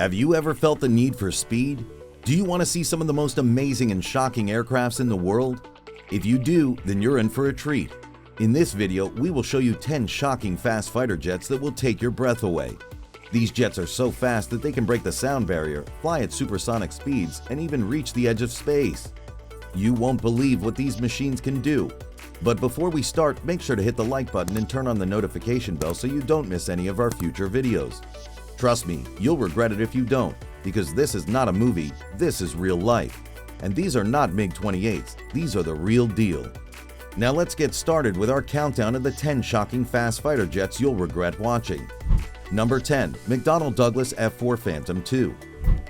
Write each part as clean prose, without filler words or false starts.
Have you ever felt the need for speed? Do you want to see some of the most amazing and shocking aircrafts in the world? If you do, then you're in for a treat. In this video, we will show you 10 shocking fast fighter jets that will take your breath away. These jets are so fast that they can break the sound barrier, fly at supersonic speeds, and even reach the edge of space. You won't believe what these machines can do. But before we start, make sure to hit the like button and turn on the notification bell so you don't miss any of our future videos. Trust me, you'll regret it if you don't, because this is not a movie, this is real life. And these are not MiG-28s, these are the real deal. Now let's get started with our countdown of the 10 shocking fast fighter jets you'll regret watching. Number 10. McDonnell Douglas F-4 Phantom II.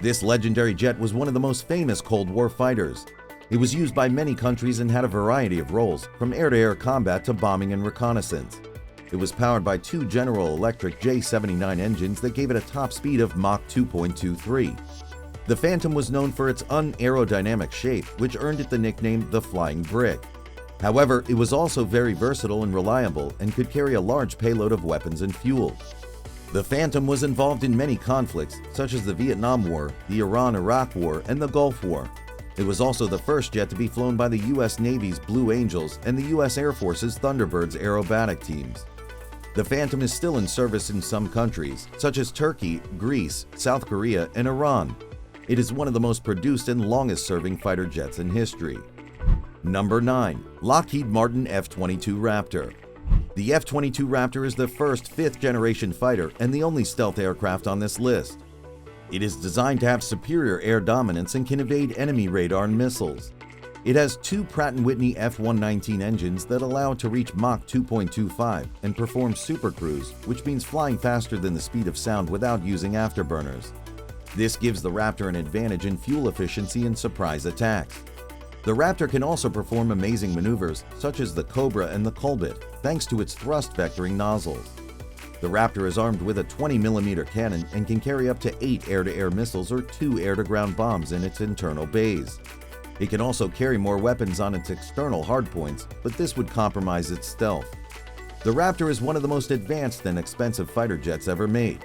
This legendary jet was one of the most famous Cold War fighters. It was used by many countries and had a variety of roles, from air-to-air combat to bombing and reconnaissance. It was powered by two General Electric J79 engines that gave it a top speed of Mach 2.23. The Phantom was known for its unaerodynamic shape, which earned it the nickname the Flying Brick. However, it was also very versatile and reliable and could carry a large payload of weapons and fuel. The Phantom was involved in many conflicts, such as the Vietnam War, the Iran-Iraq War, and the Gulf War. It was also the first jet to be flown by the U.S. Navy's Blue Angels and the U.S. Air Force's Thunderbirds aerobatic teams. The Phantom is still in service in some countries, such as Turkey, Greece, South Korea, and Iran. It is one of the most produced and longest-serving fighter jets in history. Number 9. Lockheed Martin F-22 Raptor. The F-22 Raptor is the first fifth-generation fighter and the only stealth aircraft on this list. It is designed to have superior air dominance and can evade enemy radar and missiles. It has two Pratt & Whitney F-119 engines that allow it to reach Mach 2.25 and perform supercruise, which means flying faster than the speed of sound without using afterburners. This gives the Raptor an advantage in fuel efficiency and surprise attacks. The Raptor can also perform amazing maneuvers, such as the Cobra and the Colbit, thanks to its thrust-vectoring nozzles. The Raptor is armed with a 20mm cannon and can carry up to 8 air-to-air missiles or 2 air-to-ground bombs in its internal bays. It can also carry more weapons on its external hardpoints, but this would compromise its stealth. The Raptor is one of the most advanced and expensive fighter jets ever made.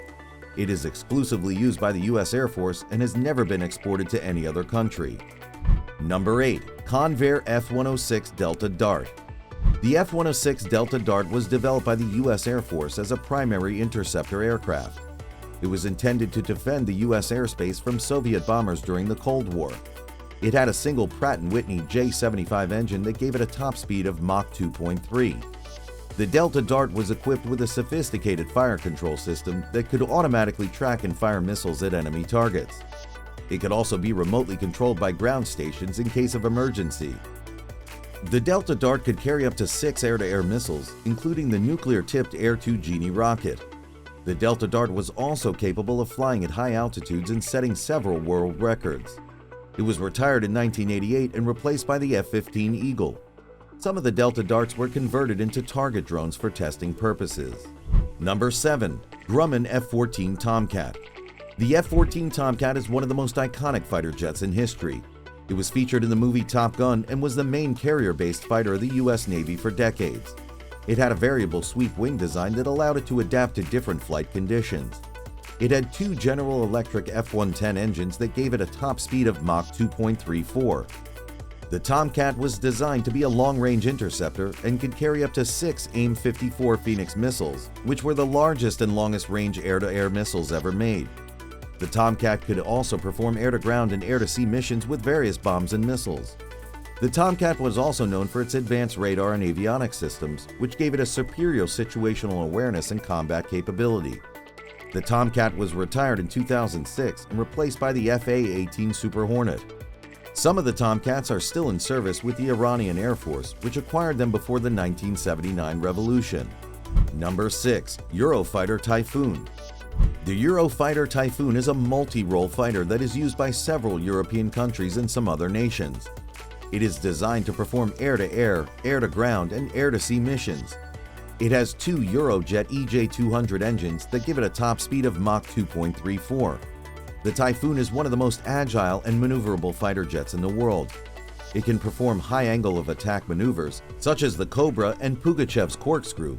It is exclusively used by the U.S. Air Force and has never been exported to any other country. Number 8. Convair F-106 Delta Dart. The F-106 Delta Dart was developed by the U.S. Air Force as a primary interceptor aircraft. It was intended to defend the U.S. airspace from Soviet bombers during the Cold War. It had a single Pratt & Whitney J75 engine that gave it a top speed of Mach 2.3. The Delta Dart was equipped with a sophisticated fire control system that could automatically track and fire missiles at enemy targets. It could also be remotely controlled by ground stations in case of emergency. The Delta Dart could carry up to 6 air-to-air missiles, including the nuclear-tipped Air-2 Genie rocket. The Delta Dart was also capable of flying at high altitudes and setting several world records. It was retired in 1988 and replaced by the F-15 Eagle. Some of the Delta Darts were converted into target drones for testing purposes. Number 7. Grumman F-14 Tomcat. The F-14 Tomcat is one of the most iconic fighter jets in history. It was featured in the movie Top Gun and was the main carrier-based fighter of the U.S. Navy for decades. It had a variable sweep wing design that allowed it to adapt to different flight conditions. It had two General Electric F-110 engines that gave it a top speed of Mach 2.34. The Tomcat was designed to be a long-range interceptor and could carry up to 6 AIM-54 Phoenix missiles, which were the largest and longest-range air-to-air missiles ever made. The Tomcat could also perform air-to-ground and air-to-sea missions with various bombs and missiles. The Tomcat was also known for its advanced radar and avionics systems, which gave it a superior situational awareness and combat capability. The Tomcat was retired in 2006 and replaced by the FA-18 Super Hornet. Some of the Tomcats are still in service with the Iranian Air Force, which acquired them before the 1979 revolution. Number 6. Eurofighter Typhoon. The Eurofighter Typhoon is a multi-role fighter that is used by several European countries and some other nations. It is designed to perform air-to-air, air-to-ground, and air-to-sea missions. It has two Eurojet EJ200 engines that give it a top speed of Mach 2.34. The Typhoon is one of the most agile and maneuverable fighter jets in the world. It can perform high angle of attack maneuvers, such as the Cobra and Pugachev's corkscrew,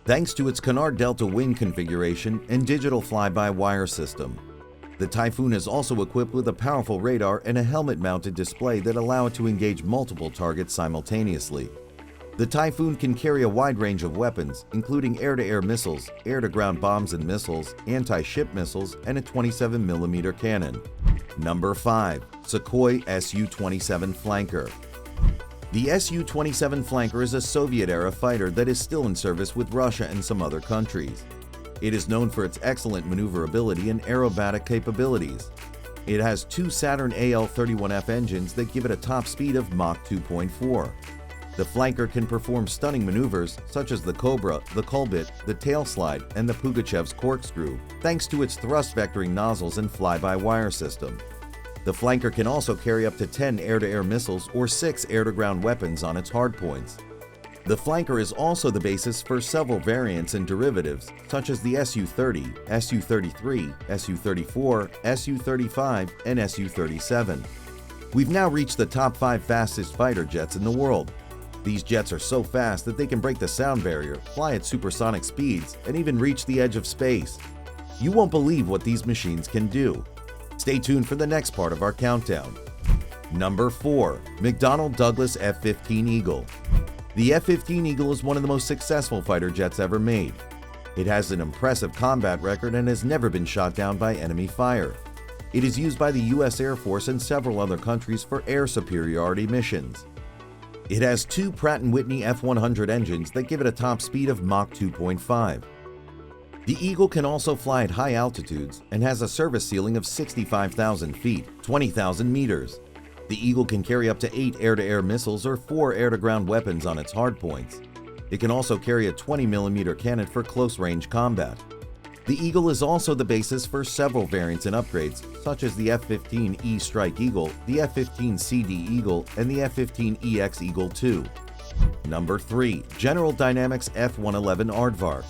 thanks to its canard delta wing configuration and digital fly-by-wire system. The Typhoon is also equipped with a powerful radar and a helmet-mounted display that allow it to engage multiple targets simultaneously. The Typhoon can carry a wide range of weapons, including air-to-air missiles, air-to-ground bombs and missiles, anti-ship missiles, and a 27mm cannon. Number 5. Sukhoi Su-27 Flanker. The Su-27 Flanker is a Soviet-era fighter that is still in service with Russia and some other countries. It is known for its excellent maneuverability and aerobatic capabilities. It has two Saturn AL-31F engines that give it a top speed of Mach 2.4. The Flanker can perform stunning maneuvers such as the Cobra, the Kulbit, the tail slide, and the Pugachev's corkscrew, thanks to its thrust vectoring nozzles and fly-by-wire system. The Flanker can also carry up to 10 air-to-air missiles or 6 air-to-ground weapons on its hardpoints. The Flanker is also the basis for several variants and derivatives, such as the Su-30, Su-33, Su-34, Su-35, and Su-37. We've now reached the top 5 fastest fighter jets in the world. These jets are so fast that they can break the sound barrier, fly at supersonic speeds, and even reach the edge of space. You won't believe what these machines can do. Stay tuned for the next part of our countdown. Number 4. McDonnell Douglas F-15 Eagle. The F-15 Eagle is one of the most successful fighter jets ever made. It has an impressive combat record and has never been shot down by enemy fire. It is used by the U.S. Air Force and several other countries for air superiority missions. It has two Pratt & Whitney F-100 engines that give it a top speed of Mach 2.5. The Eagle can also fly at high altitudes and has a service ceiling of 65,000 feet, 20,000 meters. The Eagle can carry up to 8 air-to-air missiles or 4 air-to-ground weapons on its hardpoints. It can also carry a 20mm cannon for close-range combat. The Eagle is also the basis for several variants and upgrades, such as the F-15E Strike Eagle, the F-15 CD Eagle, and the F-15EX Eagle II. Number 3. General Dynamics F-111 Aardvark.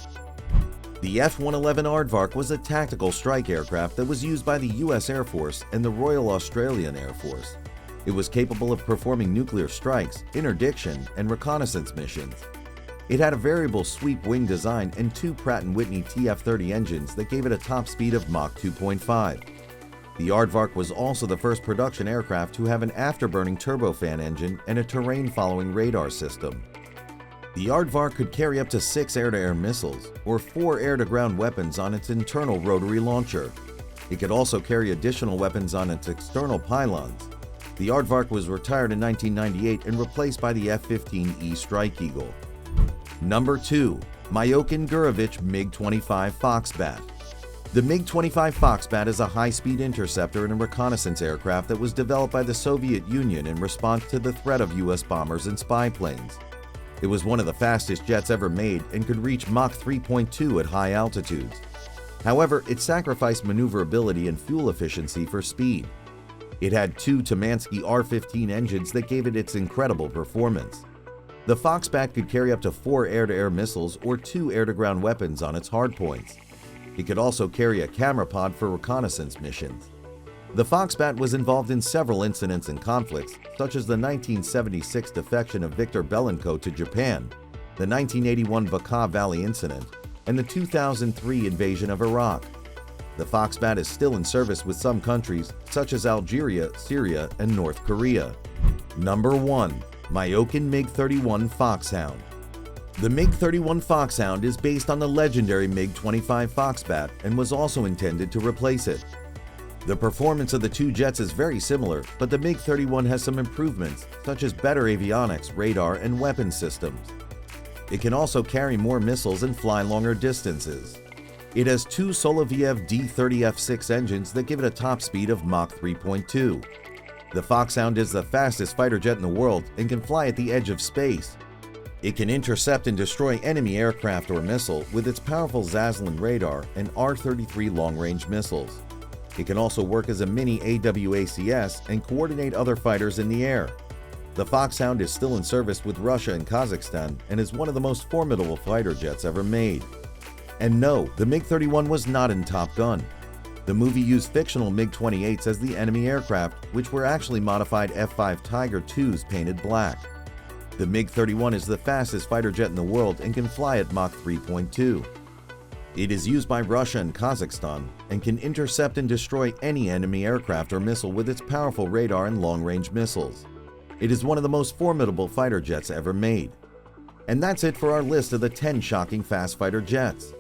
The F-111 Aardvark was a tactical strike aircraft that was used by the U.S. Air Force and the Royal Australian Air Force. It was capable of performing nuclear strikes, interdiction, and reconnaissance missions. It had a variable sweep wing design and two Pratt & Whitney TF-30 engines that gave it a top speed of Mach 2.5. The Aardvark was also the first production aircraft to have an afterburning turbofan engine and a terrain-following radar system. The Aardvark could carry up to 6 air-to-air missiles or 4 air-to-ground weapons on its internal rotary launcher. It could also carry additional weapons on its external pylons. The Aardvark was retired in 1998 and replaced by the F-15E Strike Eagle. Number 2. Myokin Gurevich MiG-25 Foxbat. The MiG-25 Foxbat is a high-speed interceptor and a reconnaissance aircraft that was developed by the Soviet Union in response to the threat of U.S. bombers and spy planes. It was one of the fastest jets ever made and could reach Mach 3.2 at high altitudes. However, it sacrificed maneuverability and fuel efficiency for speed. It had two Tumansky R-15 engines that gave it its incredible performance. The Foxbat could carry up to 4 air-to-air missiles or 2 air-to-ground weapons on its hardpoints. It could also carry a camera pod for reconnaissance missions. The Foxbat was involved in several incidents and conflicts, such as the 1976 defection of Viktor Belenko to Japan, the 1981 Bekaa Valley incident, and the 2003 invasion of Iraq. The Foxbat is still in service with some countries, such as Algeria, Syria, and North Korea. Number 1. Myokin MiG-31 Foxhound. The MiG-31 Foxhound is based on the legendary MiG-25 Foxbat and was also intended to replace it. The performance of the two jets is very similar, but the MiG-31 has some improvements, such as better avionics, radar, and weapon systems. It can also carry more missiles and fly longer distances. It has two Soloviev D-30F6 engines that give it a top speed of Mach 3.2. The Foxhound is the fastest fighter jet in the world and can fly at the edge of space. It can intercept and destroy enemy aircraft or missile with its powerful Zaslin radar and R-33 long-range missiles. It can also work as a mini AWACS and coordinate other fighters in the air. The Foxhound is still in service with Russia and Kazakhstan and is one of the most formidable fighter jets ever made. And no, the MiG-31 was not in Top Gun. The movie used fictional MiG-28s as the enemy aircraft, which were actually modified F-5 Tiger IIs painted black. The MiG-31 is the fastest fighter jet in the world and can fly at Mach 3.2. It is used by Russia and Kazakhstan and can intercept and destroy any enemy aircraft or missile with its powerful radar and long-range missiles. It is one of the most formidable fighter jets ever made. And that's it for our list of the 10 shocking fast fighter jets.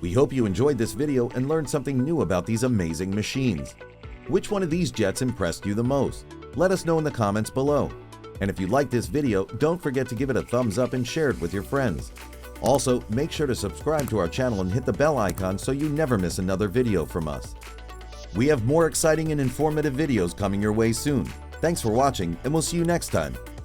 We hope you enjoyed this video and learned something new about these amazing machines. Which one of these jets impressed you the most? Let us know in the comments below. And if you liked this video, don't forget to give it a thumbs up and share it with your friends. Also, make sure to subscribe to our channel and hit the bell icon so you never miss another video from us. We have more exciting and informative videos coming your way soon. Thanks for watching, and we'll see you next time.